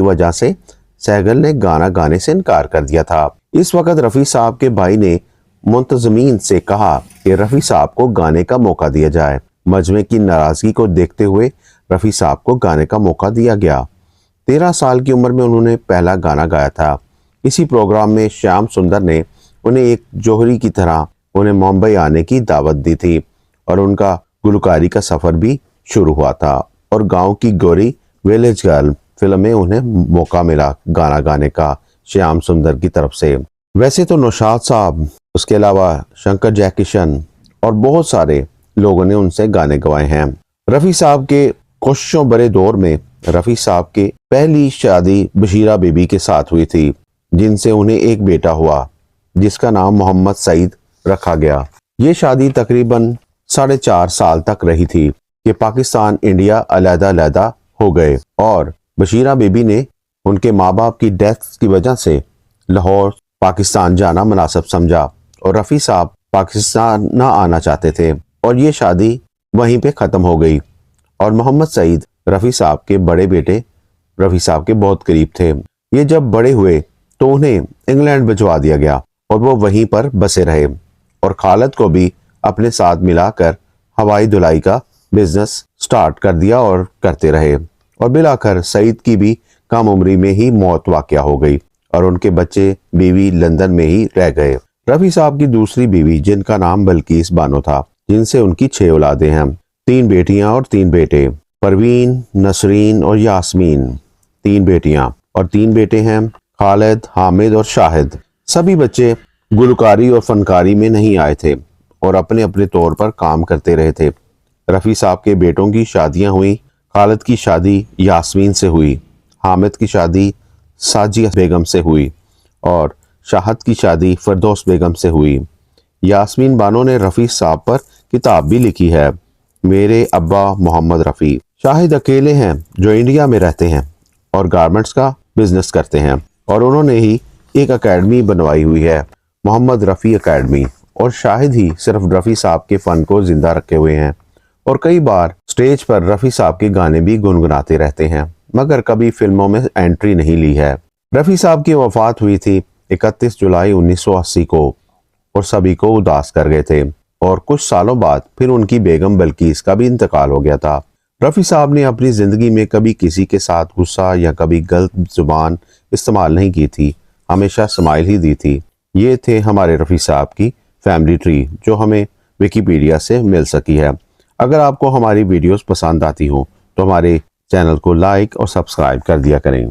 वजह से सहगल ने गाना गाने से इनकार कर दिया था। इस वक्त रफ़ी साहब के भाई ने मुंतज़मीन से कहा कि रफ़ी साहब को गाने का मौका दिया जाए। मजमे की नाराज़गी को देखते हुए रफ़ी साहब को गाने का मौका दिया गया। 13 साल की उम्र में उन्होंने पहला गाना गाया था। इसी प्रोग्राम में श्याम सुंदर ने उन्हें एक जौहरी की तरह उन्हें मुंबई आने की दावत दी थी और उनका गुलकारी का सफ़र भी शुरू हुआ था और गांव की गोरी विलेज गर्ल फिल्म में उन्हें मौका मिला गाना गाने का श्याम सुंदर की तरफ से। वैसे तो नौशाद साहब, उसके अलावा शंकर जयकिशन और बहुत सारे लोगों ने उनसे गाने गवाए हैं। रफ़ी साहब के कोशिशों भरे दौर में रफ़ी साहब के पहली शादी बशीरा बीबी के साथ हुई थी, जिनसे उन्हें एक बेटा हुआ जिसका नाम मोहम्मद सईद रखा गया। ये शादी तकरीबन 4.5 साल तक रही थी कि पाकिस्तान इंडिया अलहदा हो गए और बशीरा बीबी ने उनके माँ बाप की डेथ की वजह से लाहौर पाकिस्तान जाना मुनासिब समझा और रफ़ी साहब पाकिस्तान ना आना चाहते थे और ये शादी वहीं पे ख़त्म हो गई। और मोहम्मद सईद रफ़ी साहब के बड़े बेटे रफ़ी साहब के बहुत करीब थे। ये जब बड़े हुए तो उन्हें इंग्लैंड भिजवा दिया गया और वो वहीं पर बसे रहे और खालिद को भी अपने साथ मिलाकर हवाई धुलाई का बिजनेस स्टार्ट कर दिया और करते रहे और बिलाखिर सईद की भी कम उम्री में ही मौत वाक़या हो गई और उनके बच्चे बीवी लंदन में ही रह गए। रफ़ी साहब की दूसरी बीवी, जिनका नाम बल्कीस बानो था, जिनसे उनकी 6 औलादें हैं, 3 बेटियां और 3 बेटे, परवीन, नसरीन और यास्मीन। 3 बेटियां और 3 बेटे हैं, खालिद, हामिद और शाहिद। सभी बच्चे गुलकारी और फनकारी में नहीं आए थे और अपने अपने तौर पर काम करते रहे थे। रफ़ी साहब के बेटों की शादियां हुई। खालिद की शादी यास्मीन से हुई, हामिद की शादी साजिया बेगम से हुई और शाहद की शादी फरदौस बेगम से हुई। यास्मीन बानो ने रफ़ी साहब पर किताब भी लिखी है, मेरे अब्बा मोहम्मद रफ़ी। शाहिद अकेले हैं जो इंडिया में रहते हैं और गारमेंट्स का बिजनेस करते हैं और उन्होंने ही एक एकेडमी बनवाई हुई है, मोहम्मद रफ़ी एकेडमी, और शाहिद ही सिर्फ रफ़ी साहब के फ़न को जिंदा रखे हुए हैं और कई बार स्टेज पर रफ़ी साहब के गाने भी गुनगुनाते रहते हैं, मगर कभी फिल्मों में एंट्री नहीं ली है। रफ़ी साहब की वफ़ात हुई थी 31 जुलाई 1980 को और सभी को उदास कर गए थे और कुछ सालों बाद फिर उनकी बेगम बल्कीस का भी इंतकाल हो गया था। रफ़ी साहब ने अपनी ज़िंदगी में कभी किसी के साथ गुस्सा या कभी गलत जुबान इस्तेमाल नहीं की थी, हमेशा स्माइल ही दी थी। ये थे हमारे रफ़ी साहब की फैमिली ट्री जो हमें विकिपीडिया से मिल सकी है। अगर आपको हमारी वीडियोस पसंद आती हो तो हमारे चैनल को लाइक और सब्सक्राइब कर दिया करें।